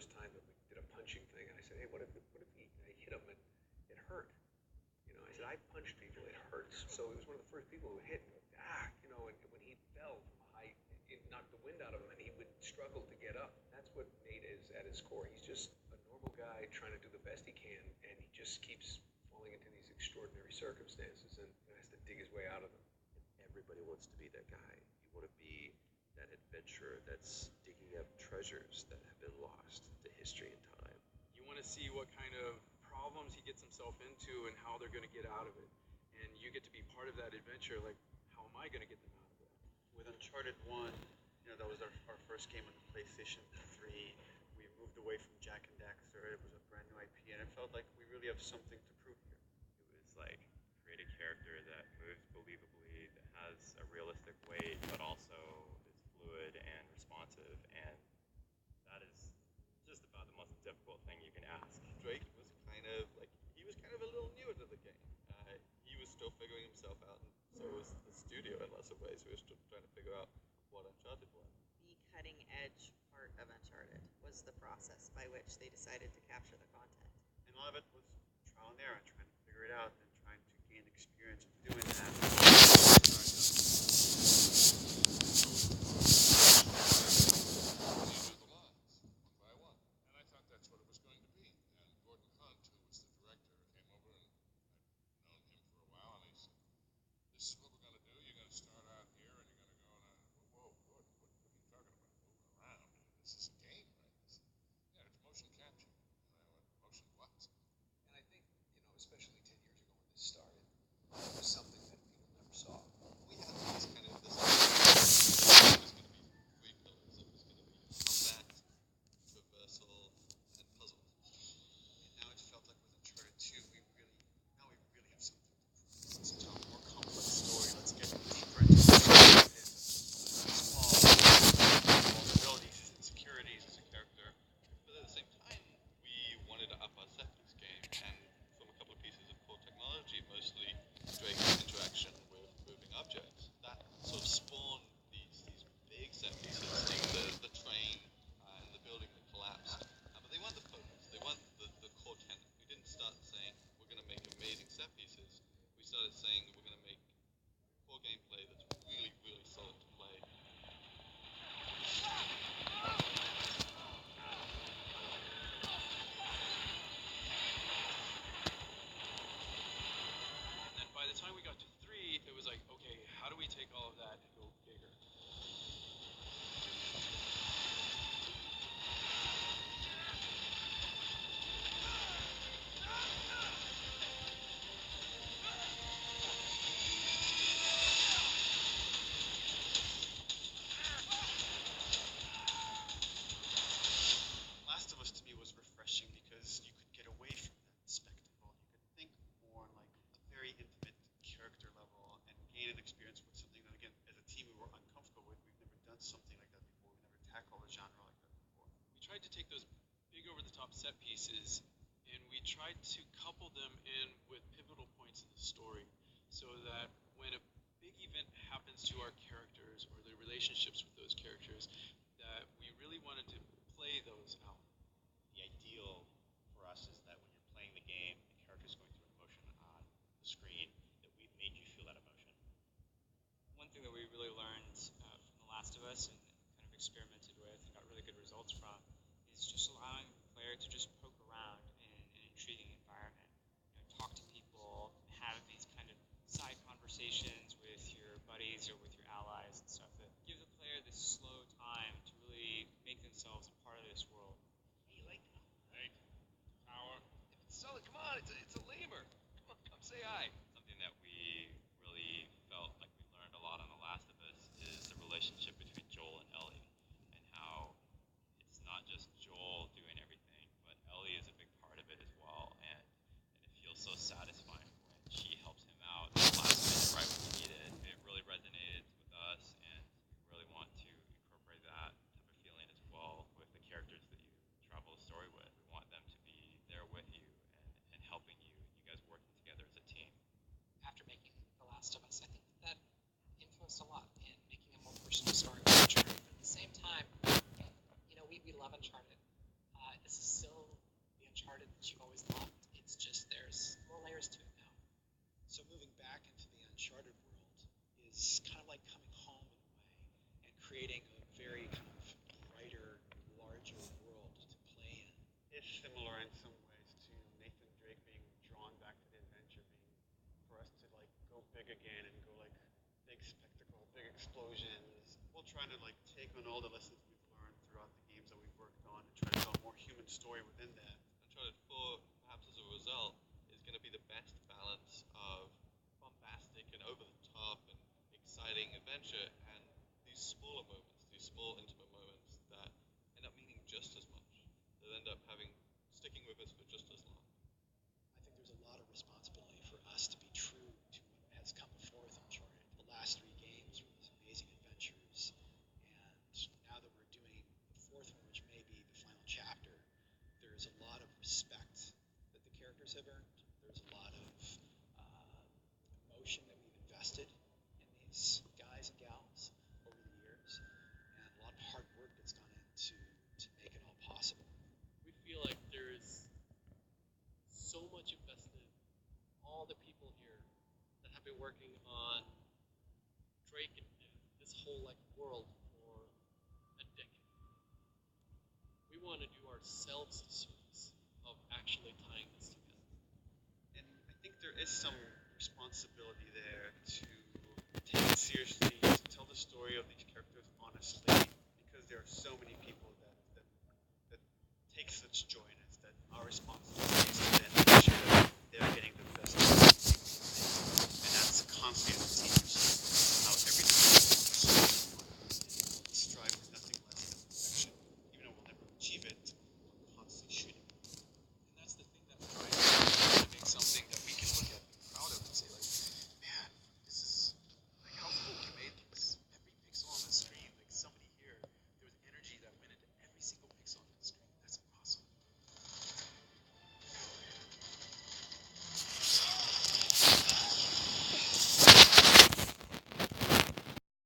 first time that we did a punching thing, and I said, hey, what if I hit him and it hurt? I said, I punch people, it hurts. So he was one of the first people who hit, and when he fell from high, it knocked the wind out of him, and he would struggle to get up. That's what Nate is at his core. He's just a normal guy trying to do the best he can, and he just keeps falling into these extraordinary circumstances and has to dig his way out of them. Everybody wants to be that guy. You want to be that adventurer that's digging up treasures that have been lost to history and time. You want to see what kind of problems he gets himself into and how they're going to get out of it. And you get to be part of that adventure, like, how am I going to get them out of it? With Uncharted 1, that was our first game on the PlayStation 3. We moved away from Jack and Daxter. It was a brand new IP, and it felt like we really have something to prove here. It was like create a character that moves believably, that has a realistic weight, but also is fluid and responsive, and that is just about the most difficult thing you can ask. Drake was kind of a little newer to the game. He was still figuring himself out, and so was the studio in lots of ways. We were still trying to figure out what Uncharted was. The cutting edge part of Uncharted was the process by which they decided to capture the content. And a lot of it was trial and error, and trying to figure it out, and trying to gain experience of doing that. To take those big over-the-top set pieces and we tried to couple them in with pivotal points in the story so that when a big event happens to our characters or the relationships with those characters, that we really wanted to play those out. The ideal for us is that when you're playing the game, the character's going through emotion on the screen, that we've made you feel that emotion. One thing that we really learned from The Last of Us and kind of experimented with and got really good results from is just allowing the player to just poke around in an intriguing environment. Talk to people, have these kind of side conversations with your buddies or with your allies and stuff that give the player this slow time to really make themselves a part of this world. Hey, like, hey, Tower. If it's solid, come on, it's a lemur. Come on, come say hi. Something that we really felt like we learned a lot on The Last of Us is the relationship between Joel and Ellie, and how it's not just Joel doing everything, but Ellie is a big part of it as well, and it feels so satisfying when she helps him out in the last minute right when he needed it. It really resonated with us, and we really want to incorporate that type of feeling as well with the characters that you travel the story with. We want them to be there with you and helping you guys working together as a team. After making The Last of Us, I think that influenced a lot in making a more personal story with Uncharted. But at the same time, we love Uncharted. This is still the Uncharted that you've always loved. It's just there's more layers to it now. So moving back into the Uncharted world is kind of like coming home in a way and creating a very kind of brighter, larger world to play in. It's similar in some ways to Nathan Drake being drawn back to the adventure, being for us to like go big again and go like big spectacle, big explosions. We're trying to like take on all the lessons we've learned throughout the games that we've worked on and try to tell a more human story within that. Uncharted 4, perhaps as a result, is going to be the best balance of bombastic and over the top and exciting adventure and these smaller moments, these small intimate moments that end up meaning just as much. That end up sticking with us for just as long. I think there's a lot of responsibility for us to be true to what has come before with Uncharted. The last three games were these amazing adventures, and now that we're doing the fourth one, which may be the final chapter, there's a lot of respect that the characters have earned. There's a lot of emotion that we've invested in these guys and gals over the years, and a lot of hard work that's gone into to make it all possible. We feel like there is so much invested. All the people here that have been working on Drake and this whole like world for a decade. We want to do ourselves the service of actually tying this together. And I think there is some responsibility there to take it seriously, to tell the story of these characters honestly, because there are so many people that take such joy in it that are responsible